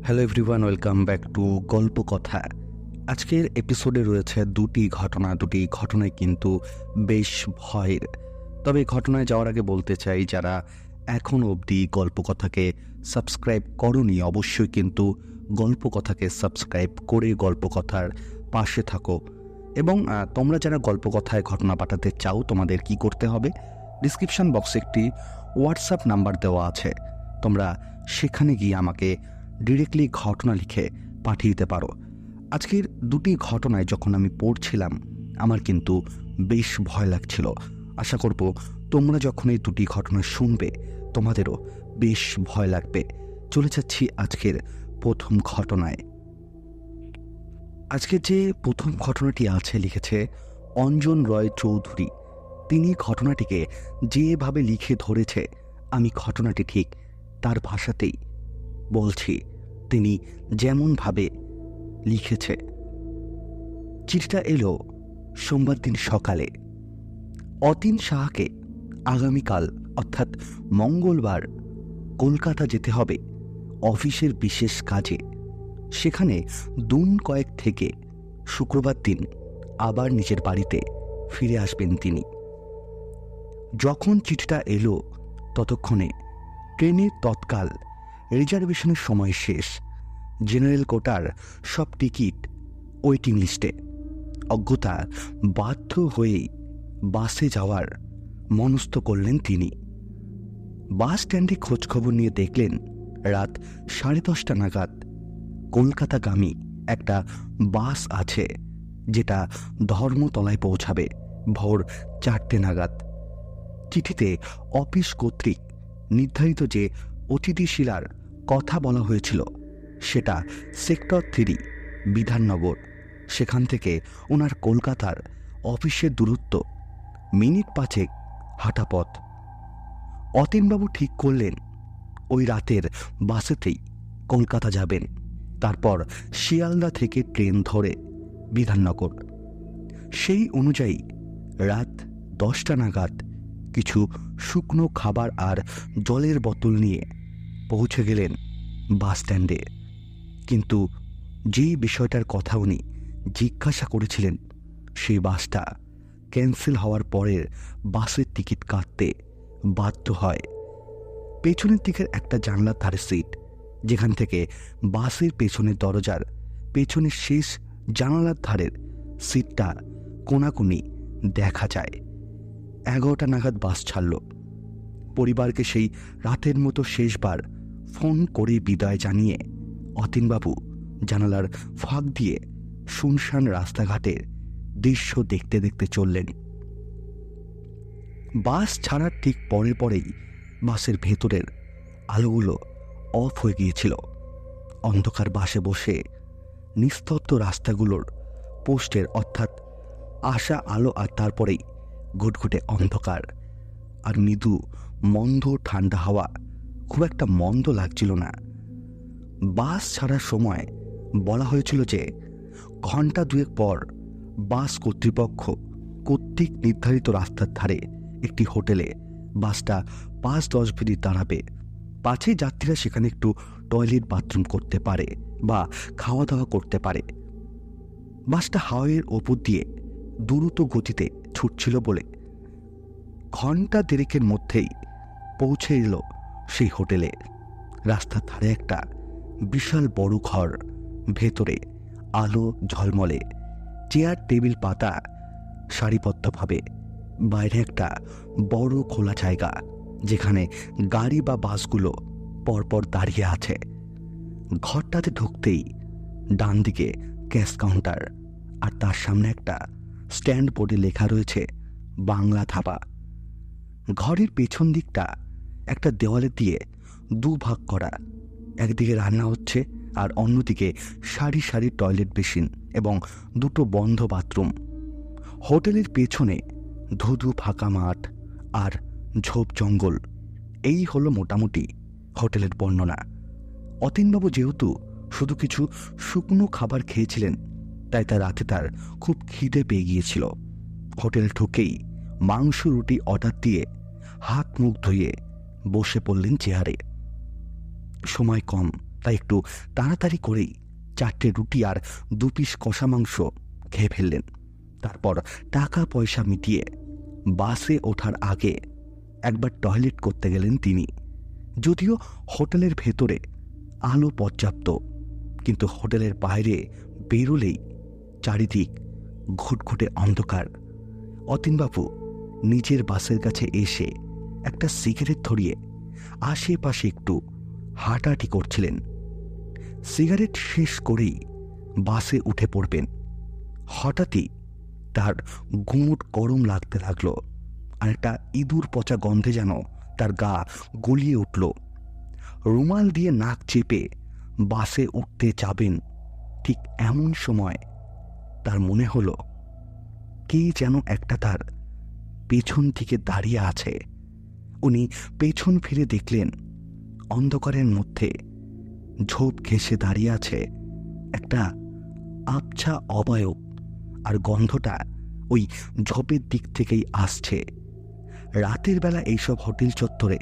Hello everyone, welcome back to গল্প কথা। আজকের এপিসোডে রয়েছে দুটি ঘটনায় কিন্তু বেশ ভয়ের। তবে ঘটনায় যাওয়ার আগে বলতে চাই, যারা এখনও অবধি গল্প কথাকে সাবস্ক্রাইব করনি অবশ্যই কিন্তু গল্প কথাকে সাবস্ক্রাইব করে গল্প কথার পাশে থাকো। এবং তোমরা যারা গল্প কথায় ঘটনা পাঠাতে চাও, তোমাদের কি করতে হবে, ডিসক্রিপশন বক্সে একটি হোয়াটসঅ্যাপ নাম্বার দেওয়া আছে, তোমরা সেখানে গিয়ে আমাকে ডিরেক্টলি ঘটনা লিখে পাঠিয়ে দিতে পারো। আজকের দুটি ঘটনায় যখন আমি পড়ছিলাম আমার কিন্তু বেশ ভয় লাগছিল। আশা করব তোমরা যখন এই দুটি ঘটনা শুনবে তোমাদেরও বেশ ভয় লাগবে। চলে যাচ্ছি আজকের প্রথম ঘটনায়। আজকের যে প্রথম ঘটনাটি আছে লিখেছে অঞ্জন রয় চৌধুরী। তিনি ঘটনাটিকে যেভাবে লিখে ধরেছে আমি ঘটনাটি ঠিক তার ভাষাতেই বলছি, তিনি যেমনভাবে লিখেছে। চিঠিটা এলো সোমবার দিন সকালে। অতীন সাহাকে আগামীকাল অর্থাৎ মঙ্গলবার কলকাতা যেতে হবে অফিসের বিশেষ কাজে। সেখানে দিন কয়েক থেকে শুক্রবার দিন আবার নিজের বাড়িতে ফিরে আসবেন তিনি। যখন চিঠিটা এলো ততক্ষণে ট্রেনের তৎকাল রিজার্ভেশনের সময় শেষ। জেনারেল কোটার সব টিকিট ওয়েটিং লিস্টে। অজ্ঞতা বাধ্য হয়েই বাসে যাওয়ার মনস্থ করলেন তিনি। বাস স্ট্যান্ডে খোঁজখবর নিয়ে দেখলেন রাত 10:30 নাগাদ কলকাতাগামী একটা বাস আছে, যেটা ধর্মতলায় পৌঁছাবে ভোর 4টে নাগাদ। চিঠিতে অফিস কর্তৃক নির্ধারিত যে অতিথিশিলার কথা বলা হয়েছিল সেটা সেক্টর 3 বিধাননগর। সেখান থেকে ওনার কলকাতার অফিসের দূরত্ব মিনিট 5 হাঁটা পথ। অতীনবাবু ঠিক করলেন ওই রাতের বাসেতেই কলকাতা যাবেন, তারপর শিয়ালদা থেকে ট্রেন ধরে বিধাননগর। সেই অনুযায়ী রাত 10টা নাগাদ কিছু শুকনো খাবার আর জলের বোতল নিয়ে পৌঁছে গেলেন বাস স্ট্যান্ডে। কিন্তু যেই বিষয়টার কথা উনি জিজ্ঞাসা করেছিলেন সেই বাসটা ক্যান্সেল হওয়ার পরের বাসের টিকিট কাটতে বাধ্য হয়। পেছনের দিকের একটা জানলার ধারে সিট, যেখান থেকে বাসের পেছনের দরজার পেছনের শেষ জানালার ধারের সিটটা কোনাকুনি দেখা যায়। 11টা নাগাদ বাস ছাড়ল। পরিবারকে সেই রাতের মতো শেষবার ফোন করে বিদায় জানিয়ে অতীনবাবু জানালার ফাঁক দিয়ে শুনশান রাস্তাঘাটের দৃশ্য দেখতে দেখতে চললেন। বাস ছাড়ার ঠিক পরেই বাসের ভেতরের আলোগুলো অফ হয়ে গিয়েছিল। অন্ধকার বাসে বসে নিস্তব্ধ রাস্তাগুলোর পোস্টের অর্থাৎ আসা আলো, আর তারপরেই ঘুটঘুটে অন্ধকার আর মৃদু মন্দ ঠান্ডা হাওয়া খুব একটা মন্দ লাগছিল না। বাস ছাড়ার সময় বলা হয়েছিল যে ঘন্টা 2 পর বাস কর্তৃপক্ষ কর্তৃক নির্ধারিত রাস্তার ধারে একটি হোটেলে বাসটা 5-10 মিনিট দাঁড়াবে, পাছে যাত্রীরা সেখানে একটু টয়লেট বাথরুম করতে পারে বা খাওয়া দাওয়া করতে পারে। বাসটা হাওয়ের ওপর দিয়ে দ্রুত গতিতে ছুটছিল বলে ঘন্টা 2.5 মধ্যেই পৌঁছে এলো সেই হোটেলে। রাস্তার ধারে একটা বিশাল বড় ঘর, ভেতরে আলো ঝলমলে, চেয়ার টেবিল পাতা সারিবদ্ধভাবে। বাইরে একটা বড় খোলা জায়গা, যেখানে গাড়ি বা বাসগুলো পরপর দাঁড়িয়ে আছে। ঘরটাতে ঢুকতেই ডান দিকে ক্যাশ কাউন্টার, আর তার সামনে একটা স্ট্যান্ড বোর্ডে লেখা রয়েছে বাংলা ধাবা। ঘরের পেছন দিকটা একটা দেওয়ালে দিয়ে 2 ভাগ করা, একদিকে রান্না হচ্ছে আর অন্যদিকে সারি সারি টয়লেট বেসিন এবং 2টো বন্ধ বাথরুম। হোটেলের পেছনে ধুধু ফাঁকা মাঠ আর ঝোপ জঙ্গল। এই হলো মোটামুটি হোটেলের বর্ণনা। অতীনবাবু যেহেতু শুধু কিছু শুকনো খাবার খেয়েছিলেন, তাই তার রাতে তার খুব খিদে পেয়ে গিয়েছিল। হোটেলে ঢুকেই মাংস রুটি অর্ডার দিয়ে হাত মুখ ধুয়ে বসে পড়লেন চেয়ারে। সময় কম, তাই একটু তাড়াতাড়ি করেই 4টে রুটি আর 2 পিস কষা মাংস খেয়ে ফেললেন। তারপর টাকা পয়সা মিটিয়ে বাসে ওঠার আগে একবার টয়লেট করতে গেলেন তিনি। যদিও হোটেলের ভেতরে আলো পর্যাপ্ত, কিন্তু হোটেলের বাইরে বেরোলেই চারিদিক ঘুটঘুটে অন্ধকার। অতীনবাবু নিজের বাসের কাছে এসে একটা সিগারেট ধরিয়ে আশেপাশে একটু হাঁটাহাঁটি করছিলেন। সিগারেট শেষ করেই বাসে উঠে পড়বেন। হঠাৎই তার গুমুট গরম লাগতে লাগলো, আর একটা ইঁদুর পচা গন্ধে যেন তার গা গলিয়ে উঠল। রুমাল দিয়ে নাক চেপে বাসে উঠতে যাবেন, ঠিক এমন সময় তার মনে হলো কে যেন একটা তার পেছন থেকে দাঁড়িয়ে আছে। উনি পেছন ফিরে দেখলেন অন্ধকারের মধ্যে ঝোপ ঘেঁষে দাঁড়িয়ে আছে একটা আবছা অবয়ব, আর গন্ধটা ওই ঝোপের দিক থেকেই আসছে। রাতের বেলা এইসব হোটেল চত্বরে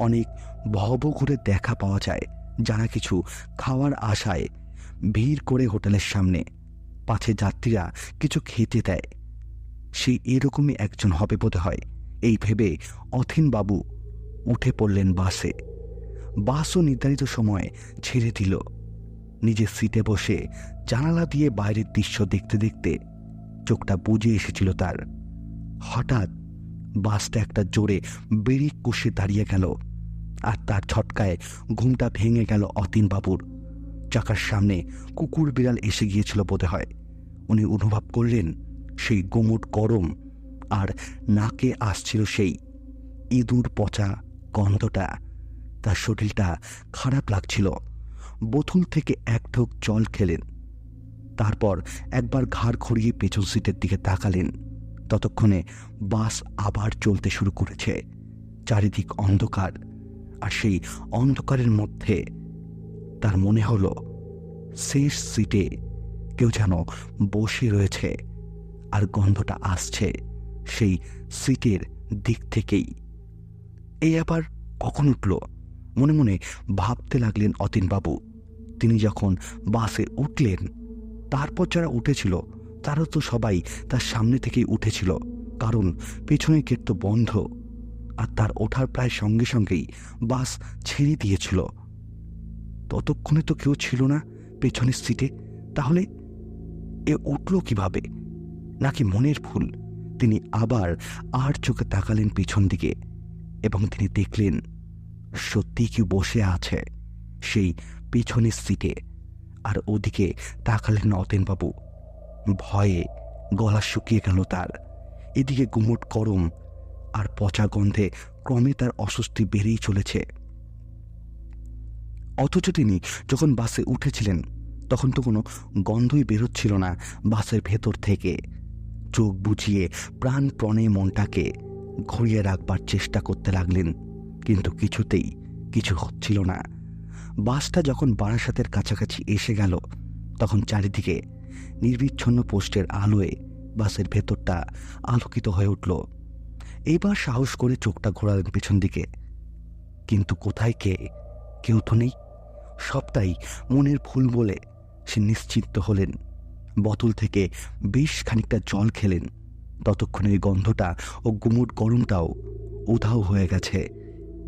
অনেক ভব ঘুরে দেখা পাওয়া যায়, যারা কিছু খাওয়ার আশায় ভিড় করে হোটেলের সামনে, পাছে যাত্রীরা কিছু খেতে দেয়। সে এরকমই একজন হবে বোধ হয়, এই ভেবে অথিনবাবু উঠে পড়লেন বাসে। বাসও নির্ধারিত সময়ে ছেড়ে দিল। নিজের সিটে বসে জানালা দিয়ে বাইরের দৃশ্য দেখতে দেখতে চোখটা বুজে এসেছিল তার। হঠাৎ বাসটা একটা জোরে ব্রেক কষে দাঁড়িয়ে গেল, আর তার ছটকায় ঘুমটা ভেঙে গেল অতীনবাবুর। চাকার সামনে কুকুর বিড়াল এসে গিয়েছিল বোধ হয়। উনি অনুভব করলেন সেই গুমুট গরম, আর নাকে আসছিল সেই ইঁদুর পচা গন্ধটা। তার শরীরটা খারাপ লাগছিল। বোতল থেকে এক ঢোক জল খেলেন, তারপর একবার ঘাড় ঘুরিয়ে পেছন সিটের দিকে তাকালেন। ততক্ষণে বাস আবার চলতে শুরু করেছে। চারিদিক অন্ধকার, আর সেই অন্ধকারের মধ্যে তার মনে হলো শেষ সিটে কেউ যেন বসে রয়েছে, আর গন্ধটা আসছে সেই সিটের দিক থেকেই। এই আবার কখন উঠল মনে মনে ভাবতে লাগলেন অতীনবাবু। তিনি যখন বাসে উঠলেন, তারপর যারা উঠেছিল তারা তো সবাই তার সামনে থেকেই উঠেছিল, কারণ পেছনের গেট তো বন্ধ, আর তার ওঠার প্রায় সঙ্গে সঙ্গেই বাস ছেড়ে দিয়েছিল। ততক্ষণে তো কেউ ছিল না পেছনের সিটে। তাহলে এ উঠল কিভাবে? নাকি মনের ভুল? তিনি আবার আর চোখে তাকালেন পিছন দিকে, এবং তিনি দেখলেন সত্যি কি বসে আছে সেই পিছনের সিটে। আর ওদিকে তাকালেন অতীনবাবু। ভয়ে গলা শুকিয়ে গেল তার। এদিকে গুমোট গরম আর পচা গন্ধে ক্রমে তার অস্বস্তি বেড়েই চলেছে। অথচ তিনি যখন বাসে উঠেছিলেন তখন তো কোনো গন্ধই বেরোচ্ছিল না বাসের ভেতর থেকে। চোখ বুজিয়ে প্রাণপণে মনটাকে ঘুরিয়ে রাখবার চেষ্টা করতে লাগলেন, কিন্তু কিছুতেই কিছু হচ্ছিল না। বাসটা যখন বারাসাতের কাছাকাছি এসে গেল, তখন চারিদিকে নির্বিচ্ছন্ন পোস্টের আলোয় বাসের ভেতরটা আলোকিত হয়ে উঠল। এইবার সাহস করে চোখটা ঘোরালেন পেছন দিকে, কিন্তু কোথায় কে? কেউ তো নেই। সবটাই মনের ভুল বলে সে নিশ্চিন্ত হলেন। বোতল থেকে বেশ খানিকটা জল খেলেন। ততক্ষণে ওই গন্ধটা ও গুমুট গরমটাও উধাও হয়ে গেছে।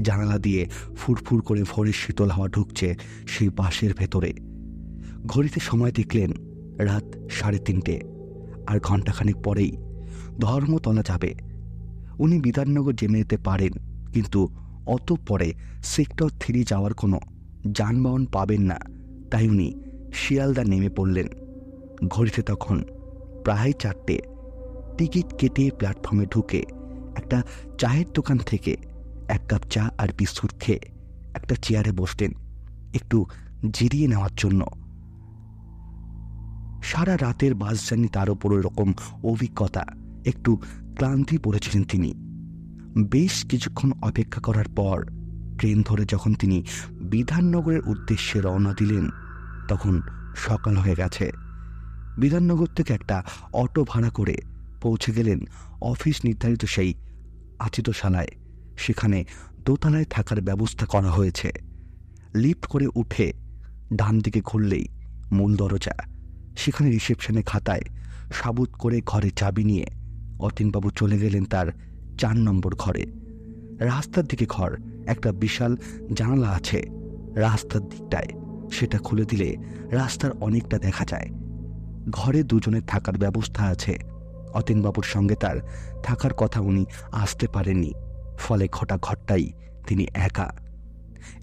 জানালা দিয়ে ফুরফুর করে ভোরের শীতল হাওয়া ঢুকছে সেই বাসের ভেতরে। ঘড়িতে সময় দেখলেন রাত 3:30, আর ঘণ্টাখানেক পরেই ধর্মতলা যাবে। উনি বিধাননগর জেনে যেতে পারেন, কিন্তু অত পরে সেক্টর 3 যাওয়ার কোনো যানবাহন পাবেন না, তাই উনি শিয়ালদা নেমে পড়লেন। ঘড়িতে তখন প্রায় 4টে। টিকিট কেটে প্ল্যাটফর্মে ঢুকে একটা চায়ের দোকান থেকে 1 কাপ চা আর বিস্কুট খেয়ে একটা চেয়ারে বসলেন একটু জিরিয়ে নেওয়ার জন্য। সারা রাতের বাস জার্নি তার ওপর ওরকম অভিজ্ঞতা, একটু ক্লান্তি পড়েছিলেন তিনি। বেশ কিছুক্ষণ অপেক্ষা করার পর ট্রেন ধরে যখন তিনি বিধাননগরের উদ্দেশ্যে রওনা দিলেন, তখন সকাল হয়ে গেছে। বিধাননগর থেকে একটা অটো ভাড়া করে পৌঁছে গেলেন অফিস নির্ধারিত সেই আতিথ্যশালায়। সেখানে দোতলায় থাকার ব্যবস্থা করা হয়েছে। লিফট করে উঠে ডান দিকে ঘুরলেই মূল দরজা। সেখানে রিসেপশনে খাতায় সাবুত করে ঘরে চাবি নিয়ে অতীনবাবু চলে গেলেন তার 4 নম্বর ঘরে। রাস্তার দিকে ঘর, একটা বিশাল জানালা আছে রাস্তার দিকটায়। সেটা খুলে দিলে রাস্তার অনেকটা দেখা যায়। ঘরে দুজনের থাকার ব্যবস্থা আছে। অতীনবাবুর সঙ্গে তার থাকার কথা উনি আসতে পারেননি, ফলে ঘরটাই তিনি একা।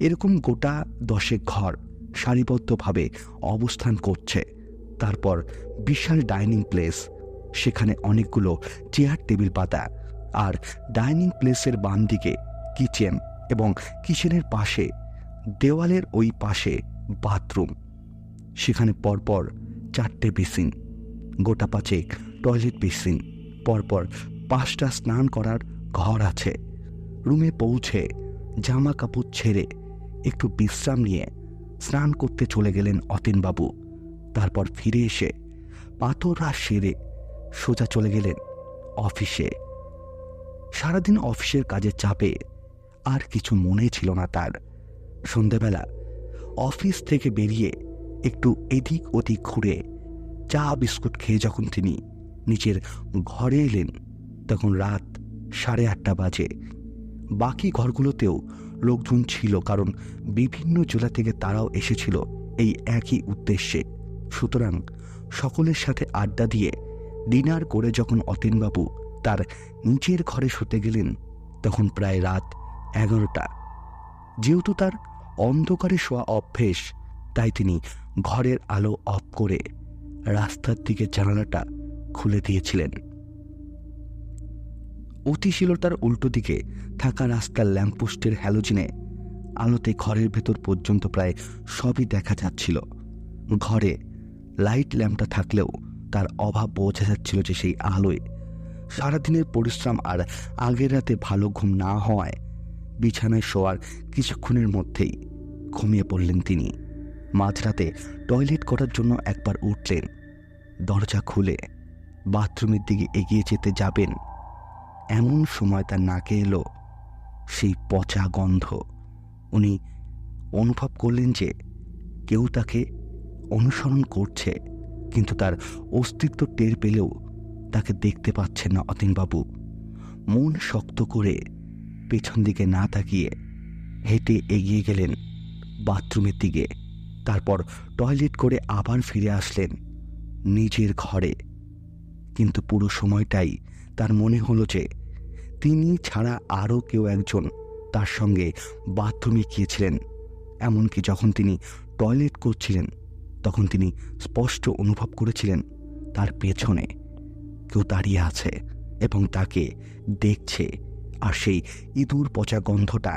এরকম গোটা 10 ঘর সারিবদ্ধভাবে অবস্থান করছে। তারপর বিশাল ডাইনিং প্লেস, সেখানে অনেকগুলো চেয়ার টেবিল পাতা, আর ডাইনিং প্লেসের বাম দিকে কিচেন এবং কিচেনের পাশে দেওয়ালের ওই পাশে বাথরুম। সেখানে পরপর 4টে বেসিন, গোটা 5 টয়লেট বেসিন, পরপর 5টা স্নান করার ঘর আছে। রুমে পৌঁছে জামা কাপড় ছেড়ে একটু বিশ্রাম নিয়ে স্নান করতে চলে গেলেন অতীনবাবু। তারপর ফিরে এসে পাথররা সেরে সোজা চলে গেলেন অফিসে। সারাদিন অফিসের কাজের চাপে আর কিছু মনে ছিল না তার। সন্ধেবেলা অফিস থেকে বেরিয়ে একটু এদিক ওদিক ঘুরে চা বিস্কুট খেয়ে যখন তিনি নিজের ঘরে এলেন, তখন রাত 8:30 বাজে। বাকি ঘরগুলোতেও লোকজন ছিল, কারণ বিভিন্ন জেলা থেকে তারাও এসেছিল এই একই উদ্দেশ্যে। সুতরাং সকলের সাথে আড্ডা দিয়ে ডিনার করে যখন অতীনবাবু তার নিচের ঘরে শুতে গেলেন, তখন প্রায় রাত 11টা। যেহেতু তার অন্ধকারে শোয়া অভ্যেস, তাই তিনি ঘরের আলো অফ করে রাস্তার দিকে জানালাটা খুলে দিয়েছিলেন। অতিশীলতার উল্টো দিকে থাকা রাস্তার ল্যাম্পপোস্টের হ্যালোজিনে আলোতে ঘরের ভেতর পর্যন্ত প্রায় সবই দেখা যাচ্ছিল। ঘরে লাইট ল্যাম্পটা থাকলেও তার অভাব বোঝা যাচ্ছিল যে সেই আলোয় সারাদিনের পরিশ্রম আর আগের রাতে ভালো ঘুম না হওয়ায় বিছানায় শোয়ার কিছুক্ষণের মধ্যেই ঘুমিয়ে পড়লেন তিনি। মাঝরাতে টয়লেট করার জন্য একবার উঠলেন। দরজা খুলে বাথরুমের দিকে এগিয়ে যেতে যাবেন, এমন সময় তার নাকে এলো সেই পচা গন্ধ। উনি অনুভব করলেন যে কেউ তাকে অনুসরণ করছে, কিন্তু তার অস্তিত্ব টের পেলেও তাকে দেখতে পাচ্ছেন না অতীনবাবু। মন শক্ত করে পেছন দিকে না তাকিয়ে হেঁটে এগিয়ে গেলেন বাথরুমের দিকে। তারপর টয়লেট করে আবার ফিরে আসলেন নিজের ঘরে। কিন্তু পুরো সময়টাই তার মনে হলো যে তিনি ছাড়া আরও কেউ একজন তার সঙ্গে বাথরুমে গিয়েছিলেন। এমনকি যখন তিনি টয়লেট করছিলেন, তখন তিনি স্পষ্ট অনুভব করেছিলেন তার পেছনে কেউ দাঁড়িয়ে আছে এবং তাকে দেখছে। আর সেই ইঁদুর পচা গন্ধটা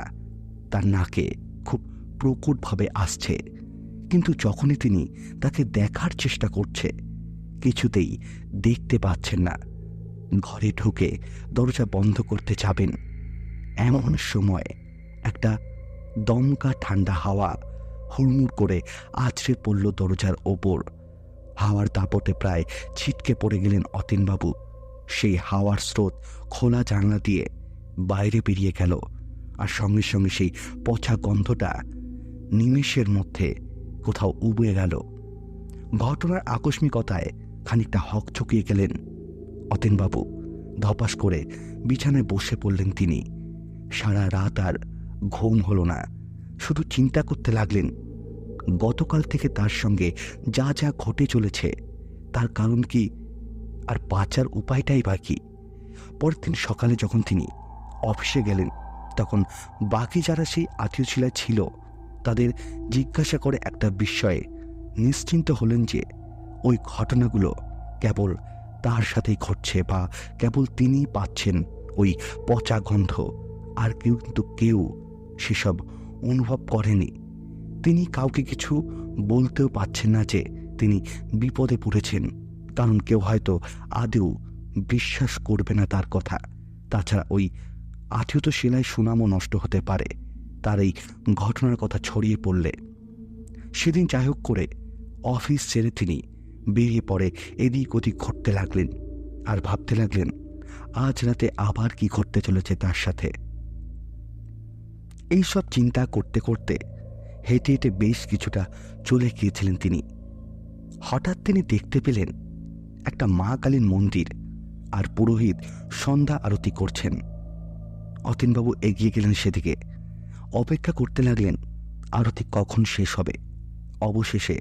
তার নাকে খুব প্রকটভাবে আসছে। কিন্তু যখনই তিনি তাকে দেখার চেষ্টা করছে, কিছুতেই দেখতে পাচ্ছেন না। ঘরে ঢুকে দরজা বন্ধ করতে যাবেন, এমন সময় একটা দমকা ঠান্ডা হাওয়া হুড়মুড় করে আছড়ে পড়ল দরজার ওপর। হাওয়ার দাপটে প্রায় ছিটকে পড়ে গেলেন অতীনবাবু। সেই হাওয়ার স্রোত খোলা জানলা দিয়ে বাইরে বেরিয়ে গেল, আর সঙ্গে সঙ্গে সেই পচা গন্ধটা নিমেষের মধ্যে কোথাও উবে গেল। ঘটনার আকস্মিকতায় খানিকটা হকচকিয়ে গেলেন অতীনবাবু। ধপাস করে বিছানায় বসে পড়লেন তিনি। সারা রাত আর ঘুম হলো না, শুধু চিন্তা করতে লাগলেন গতকাল থেকে তার সঙ্গে যা যা ঘটে চলেছে তার কারণ কি, আর বাঁচার উপায়টাই বা কি। পরের দিন সকালে যখন তিনি অফিসে গেলেন, তখন বাকি যারা সেই আত্মীয়শিলায় ছিল তাদের জিজ্ঞাসা করে একটা বিষয়ে নিশ্চিন্ত হলেন যে ওই ঘটনাগুলো কেবল তার সাথেই ঘটছে, বা কেবল তিনিই পাচ্ছেন ওই পচা গন্ধ। আর কেউ সেসব অনুভব করেনি। তিনি কাউকে কিছু বলতেও পাচ্ছেন না যে তিনি বিপদে পড়েছেন, কারণ কেউ হয়তো আদৌ বিশ্বাস করবে না তার কথা। তাছাড়া ওই আত্মীয়ত শিলায় সুনামও নষ্ট হতে পারে তার এই ঘটনার কথা ছড়িয়ে পড়লে। সেদিন যাই হোক করে অফিস ছেড়ে তিনি বেরিয়ে পড়ে এদিক ওদিক ঘুরতে লাগলেন, আর ভাবতে লাগলেন আজ রাতে আবার কি ঘটতে চলেছে তার সাথে। এইসব চিন্তা করতে করতে হেঁটে হেঁটে বেশ কিছুটা চলে গিয়েছিলেন তিনি। হঠাৎ তিনি দেখতে পেলেন একটা মা কালীর মন্দির আর পুরোহিত সন্ধ্যা আরতি করছেন। অতীনবাবু এগিয়ে গেলেন সেদিকে, অপেক্ষা করতে লাগলেন আরতি কখন শেষ হবে। অবশেষে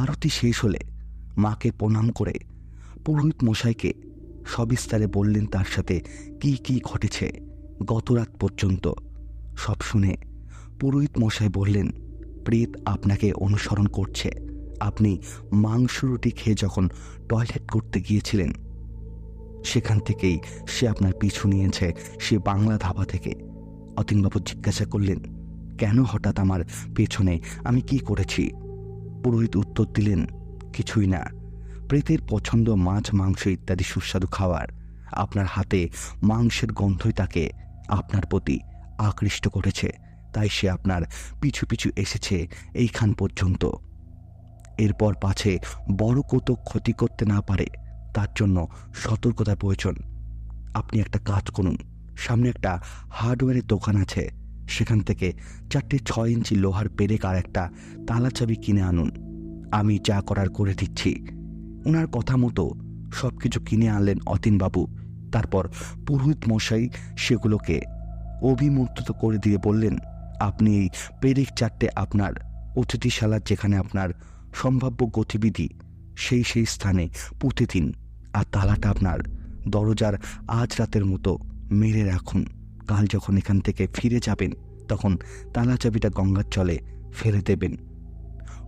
আরতি শেষ হলে মাকে প্রণাম করে পুরোহিত মশাইকে সবিস্তারে বললেন তার সাথে কি কি ঘটেছে গত রাত পর্যন্ত। সব শুনে পুরোহিত মশাই বললেন, প্রেত আপনাকে অনুসরণ করছে। আপনি মাংস রুটি খেয়ে যখন টয়লেট করতে গিয়েছিলেন সেখান থেকেই সে আপনার পিছু নিয়েছে, সে বাংলা ধাবা থেকে। অতীনবাবু জিজ্ঞাসা করলেন, কেন হঠাৎ আমার পেছনে, আমি কি করেছি? পুরোহিত উত্তর দিলেন, কিছুই না। প্রেতের পছন্দ মাছ, মাংস ইত্যাদি সুস্বাদু খাবার। আপনার হাতে মাংসের গন্ধই তাকে আপনার প্রতি আকৃষ্ট করেছে, তাই সে আপনার পিছু পিছু এসেছে এইখান পর্যন্ত। এরপর পাছে বড় কত ক্ষতি করতে না পারে তার জন্য সতর্কতার প্রয়োজন। আপনি একটা কাজ করুন, সামনে একটা হার্ডওয়্যারের দোকান আছে, সেখান থেকে 4টে 6 ইঞ্চি লোহার পেরেক আর একটা তালা চাবি কিনে আনুন। আমি যা করার করে দিচ্ছি। ওনার কথা মতো সব কিছু কিনে আনলেন অতীনবাবু। তারপর পুরোহিত মশাই সেগুলোকে অভিমন্ত্রিত করে দিয়ে বললেন, আপনি এই পেরেক 4টে আপনার অতিথিশালার যেখানে আপনার সম্ভাব্য গতিবিধি সেই স্থানে পুঁতে দিন, আর তালাটা আপনার দরজার আজ রাতের মতো মেরে রাখুন। কাল যখন এখান থেকে ফিরে যাবেন তখন তালা চাবিটা গঙ্গার জলে ফেলে দেবেন।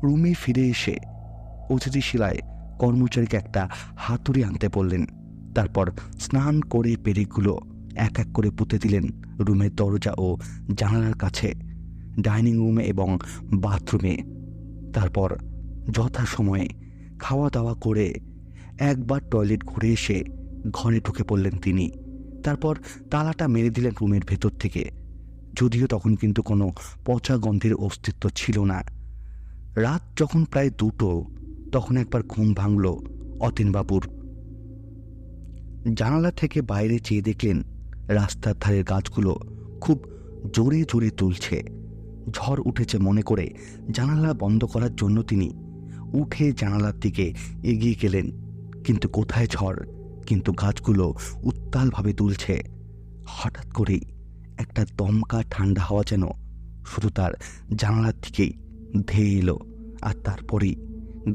রুমে ফিরে এসে অতিথিশালায় কর্মচারীকে একটা হাতুড়ি আনতে বললেন। তারপর স্নান করে পেরেকগুলো এক এক করে পুঁতে দিলেন রুমের দরজা ও জানালার কাছে, ডাইনিং রুমে এবং বাথরুমে। তারপর যথাসময়ে খাওয়া দাওয়া করে একবার টয়লেট ঘুরে এসে ঘরে ঢুকে পড়লেন তিনি। তারপর তালাটা মেরে দিলেন রুমের ভেতর থেকে, যদিও তখন কিন্তু কোনো পচা গন্ধের অস্তিত্ব ছিল না। রাত যখন প্রায় 2টো তখন একবার ঘুম ভাঙল অতীনবাবুর। জানালা থেকে বাইরে চেয়ে দেখলেন রাস্তার ধারের গাছগুলো খুব জোরে জোরে তুলছে। ঝড় উঠেছে মনে করে জানালা বন্ধ করার জন্য তিনি উঠে জানালার দিকে এগিয়ে গেলেন, কিন্তু কোথায় ঝড়, কিন্তু গাছগুলো উত্তালভাবে দুলছে। হঠাৎ করেই একটা দমকা ঠান্ডা হাওয়া যেন শুধু তার জানালার দিকেই ধেয়ে এলো, আর তারপরেই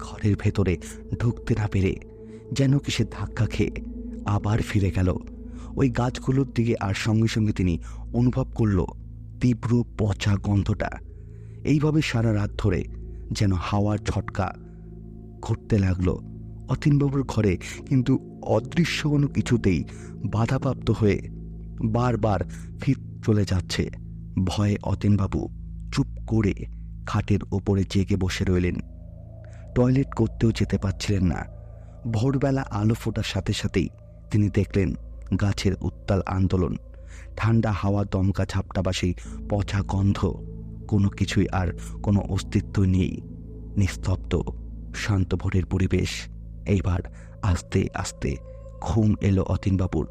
ঘরের ভেতরে ঢুকতে না পেরে যেন কি সে ধাক্কা খেয়ে আবার ফিরে গেল ওই গাছগুলোর দিকে। আর সঙ্গে সঙ্গে তিনি অনুভব করল তীব্র পচা গন্ধটা। এইভাবে সারা রাত ধরে যেন হাওয়ার ঝটকা ঘুরতে লাগলো অতীনবাবুর ঘরে, কিন্তু অদৃশ্য কোনো কিছুতেই বাধাপ্রাপ্ত হয়ে বারবার ফির চলে যাচ্ছে। ভয়ে অতীনবাবু চুপ করে খাটের ওপরে জেগে বসে রইলেন। টয়লেট করতেও যেতে পারছিলেন না। ভোরবেলা আলো ফোটার সাথে সাথেই তিনি দেখলেন গাছের উত্তাল আন্দোলন, ঠান্ডা হাওয়া, দমকা ঝাপটা বা সেই পচা গন্ধ, কোনো কিছুই আর কোনো অস্তিত্ব নেই। নিস্তব্ধ শান্ত ভোরের পরিবেশ। এইবার আস্তে আস্তে ঘুম এলো অতীনবাবুর।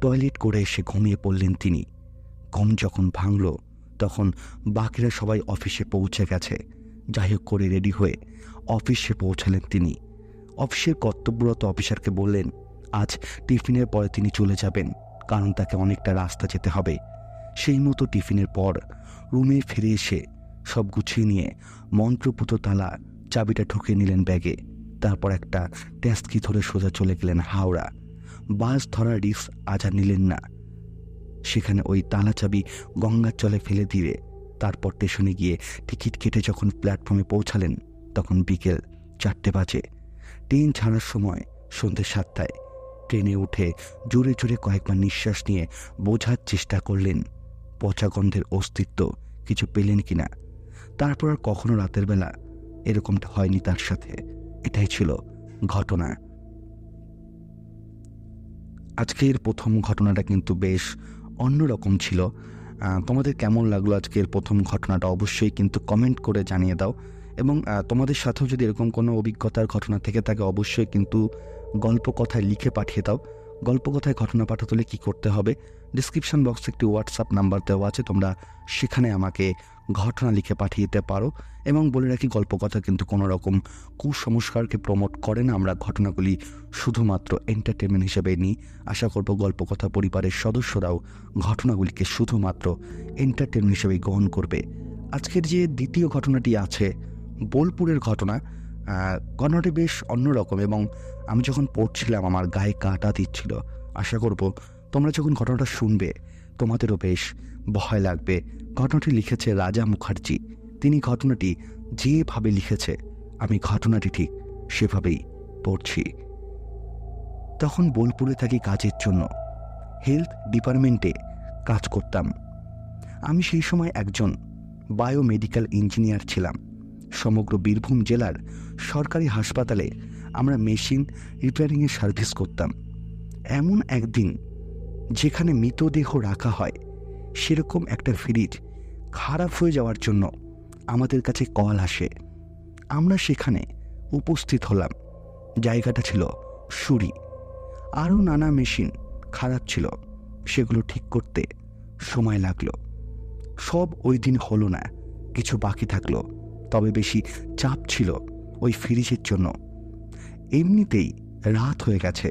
টয়লেট করে এসে ঘুমিয়ে পড়লেন তিনি। ঘুম যখন ভাঙল তখন বাকিরা সবাই অফিসে পৌঁছে গেছে। যাই হোক করে রেডি হয়ে অফিসে পৌঁছালেন তিনি। অফিসের কর্তব্যরত অফিসারকে বললেন আজ টিফিনের পরে তিনি চলে যাবেন, কারণ তাকে অনেকটা রাস্তা যেতে হবে। সেই মতো টিফিনের পর রুমে ফিরে এসে সব গুছিয়ে নিয়ে মন্ত্রপুত তালা চাবিটা ঢুকিয়ে নিলেন ব্যাগে। তারপর একটা ট্যাক্সি ধরে সোজা চলে গেলেন হাওড়া। বাস ধরার রিস্ক আজ আর নিলেন না। সেখানে ওই তালা চাবি গঙ্গার জলে ফেলে দিয়ে তারপর স্টেশনে গিয়ে টিকিট কেটে যখন প্ল্যাটফর্মে পৌঁছালেন তখন বিকেল 4টে বাজে। ট্রেন ছাড়ার সময় সন্ধ্যে 7টায়। ট্রেনে উঠে জোরে জোরে কয়েকবার নিঃশ্বাস নিয়ে বোঝার চেষ্টা করলেন পচা গন্ধের অস্তিত্ব কিছু পেলেন কিনা। তারপর আর কখনো রাতের বেলা এরকমটা হয়নি তার সাথে। এটাই ছিল ঘটনা। আজকের প্রথম ঘটনাটা কিন্তু বেশ অন্যরকম ছিল। তোমাদের কেমন লাগলো আজকের প্রথম ঘটনাটা অবশ্যই কিন্তু কমেন্ট করে জানিয়ে দাও, এবং তোমাদের সাথেও যদি এরকম কোনো অভিজ্ঞতার ঘটনা থেকে থাকে অবশ্যই কিন্তু গল্প কথায় লিখে পাঠিয়ে দাও। গল্পকথায় ঘটনা পাঠাতে হলে কী করতে হবে, ডিসক্রিপশন বক্সে একটি হোয়াটসঅ্যাপ নাম্বার দেওয়া আছে, তোমরা সেখানে আমাকে ঘটনা লিখে পাঠিয়ে দিতে পারো। এবং বলে রাখি, গল্পকথা কিন্তু কোনো রকম কুসংস্কারকে প্রমোট করে না। আমরা ঘটনাগুলি শুধুমাত্র এন্টারটেনমেন্ট হিসেবে নিই। আশা করব গল্পকথা পরিবারের সদস্যরাও ঘটনাগুলিকে শুধুমাত্র এন্টারটেনমেন্ট হিসেবে গ্রহণ করবে। আজকের যে দ্বিতীয় ঘটনাটি আছে, বোলপুরের ঘটনাটি বেশ অন্যরকম এবং আমি যখন পড়ছিলাম আমার গায়ে কাঁটা দিচ্ছিল। আশা করব তোমরা যখন ঘটনাটা শুনবে তোমাদেরও বেশ ভয় লাগবে। ঘটনাটি লিখেছে রাজা মুখার্জি। তিনি ঘটনাটি যেভাবে লিখেছে আমি ঘটনাটি ঠিক সেভাবেই পড়ছি। তখন বোলপুরে থাকি কাজের জন্য, হেলথ ডিপার্টমেন্টে কাজ করতাম। আমি সেই সময় একজন বায়োমেডিক্যাল ইঞ্জিনিয়ার ছিলাম। সমগ্র বীরভূম জেলার সরকারি হাসপাতালে আমরা মেশিন রিপেয়ারিংয়ের সার্ভিস করতাম। এমন একদিন যেখানে মৃতদেহ রাখা হয় সেরকম একটা ফ্রিজ খারাপ হয়ে যাওয়ার জন্য আমাদের কাছে কল আসে। আমরা সেখানে উপস্থিত হলাম। জায়গাটা ছিল সুরি। আরও নানা মেশিন খারাপ ছিল, সেগুলো ঠিক করতে সময় লাগলো। সব ওই দিন হলো না, কিছু বাকি থাকলো। তবে বেশি চাপ ছিল ওই ফ্রিজের জন্য। এমনিতেই রাত হয়ে গেছে,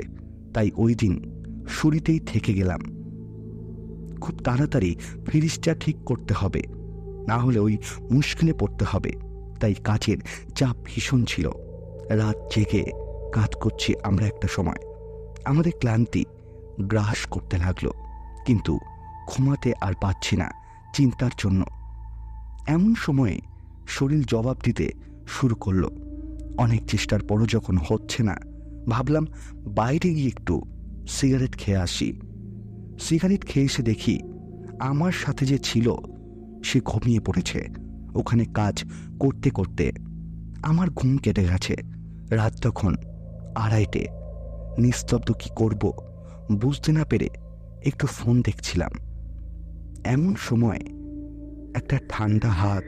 তাই ওই দিন সুরিতেই থেকে গেলাম। খুব তাড়াতাড়ি ফ্রিজটা ঠিক করতে হবে, না হলে ওই মুশকিলে পড়তে হবে। তাই কাজের চাপ ভীষণ ছিল। রাত জেগে কাজ করছি আমরা। একটা সময় আমাদের ক্লান্তি গ্রাস করতে লাগলো, কিন্তু ঘুমাতে আর পাচ্ছি না চিন্তার জন্য। এমন সময়ে শরীর জবাব দিতে শুরু করলো। অনেক চেষ্টার পরও যখন হচ্ছে না, ভাবলাম বাইরে গিয়ে একটু সিগারেট খেয়ে আসি। সিগারেট খেয়ে এসে দেখি আমার সাথে যে ছিল সে ঘুমিয়ে পড়েছে। ওখানে কাজ করতে করতে আমার ঘুম কেটে গেছে। রাত তখন 2:30। নিস্তব্ধ কি করব বুঝতে না পেরে একটু ফোন দেখছিলাম। এমন সময় একটা ঠান্ডা হাত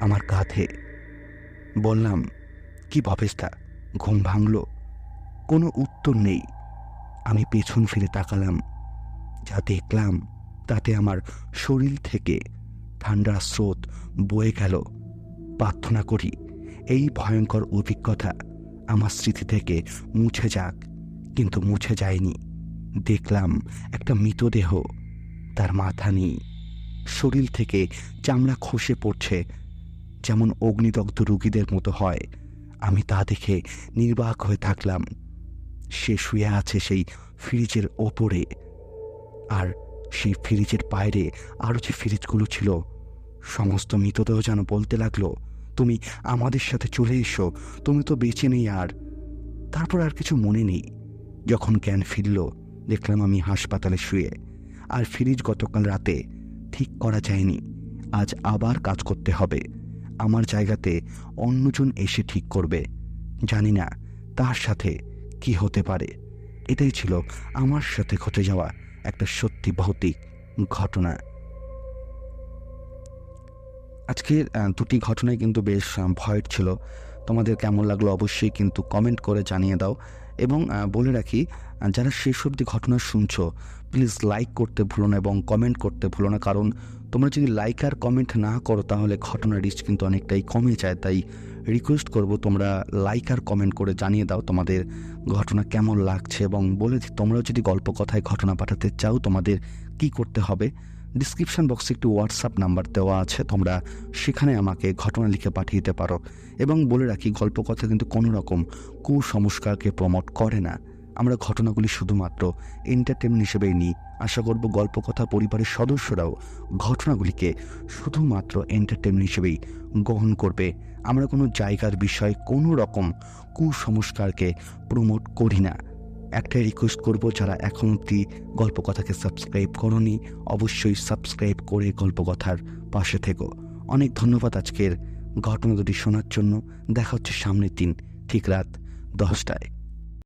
আমার কাঁধে। বললাম, কি ভবেশদা, ঘুম ভাঙলো? কোনো উত্তর নেই। আমি পেছন ফিরে তাকালাম। যা দেখলাম তাতে আমার শরীর থেকে ঠান্ডার স্রোত বয়ে গেল। প্রার্থনা করি এই ভয়ঙ্কর অভিজ্ঞতা আমার স্মৃতি থেকে মুছে যাক, কিন্তু মুছে যায়নি। দেখলাম একটা মৃতদেহ, তার মাথা নেই, শরীর থেকে চামড়া খসে পড়ছে, যেমন অগ্নিদগ্ধ রোগীদের মতো হয়। আমি তা দেখে নির্বাক হয়ে থাকলাম। সে শুয়ে আছে সেই ফ্রিজের ওপরে, আর সেই ফ্রিজের বাইরে আরও যে ফ্রিজগুলো ছিল, সমস্ত মৃতদেহ যেন বলতে লাগলো, তুমি আমাদের সাথে চলে এসো, তুমি তো বেঁচে নেই আর। তারপর আর কিছু মনে নেই। যখন জ্ঞান ফিরল, দেখলাম আমি হাসপাতালে শুয়ে। আর ফ্রিজ গতকাল রাতে ঠিক করা যায়নি, আজ আবার কাজ করতে হবে। আমার জায়গাতে অন্যজন এসে ঠিক করবে। জানি না তার সাথে কি হতে পারে। এটাই ছিল আমার সাথে ঘটে যাওয়া একটা সত্যি ভৌতিক ঘটনা। আজকের দুটি ঘটনাই কিন্তু বেশ ভয়ের ছিল। তোমাদের কেমন লাগলো অবশ্যই কিন্তু কমেন্ট করে জানিয়ে দাও। এবং বলে রাখি, যারা শেষ অবধি ঘটনা শুনছো, প্লিজ লাইক করতে ভুলো না এবং কমেন্ট করতে ভুলো না। কারণ তোমরা যদি লাইক আর কমেন্ট না করো তাহলে ঘটনার রিচ কিন্তু অনেকটাই কমে যায়। তাই রিকোয়েস্ট করব, তোমরা লাইক আর কমেন্ট করে জানিয়ে দাও তোমাদের ঘটনা কেমন লাগছে। এবং বলে দিই, তোমরাও যদি গল্প কথায় ঘটনা পাঠাতে চাও তোমাদের কি করতে হবে, ডিসক্রিপশন বক্সে একটি হোয়াটসঅ্যাপ নাম্বার দেওয়া আছে, তোমরা সেখানে আমাকে ঘটনা লিখে পাঠিয়ে দিতে পারো। এবং বলে রাখি, গল্প কথা কিন্তু কোনো রকম কুসংস্কারকে প্রমোট করে না। আমরা ঘটনাগুলি শুধুমাত্র এন্টারটেনমেন্ট হিসেবেই নিই। আশা করব গল্প কথা পরিবারের সদস্যরাও ঘটনাগুলিকে শুধুমাত্র এন্টারটেনমেন্ট হিসেবেই গ্রহণ করবে। আমরা কোনো জায়গার বিষয়ে কোনো রকম কুসংস্কারকে প্রমোট করি না। একটাই রিকোয়েস্ট করব, যারা এখন অবধি গল্পকথাকে সাবস্ক্রাইব করোনি, অবশ্যই সাবস্ক্রাইব করে গল্পকথার পাশে থেকো। অনেক ধন্যবাদ আজকের ঘটনা দুটি শোনার জন্য। দেখা হচ্ছে সামনের দিন ঠিক রাত 10টায়।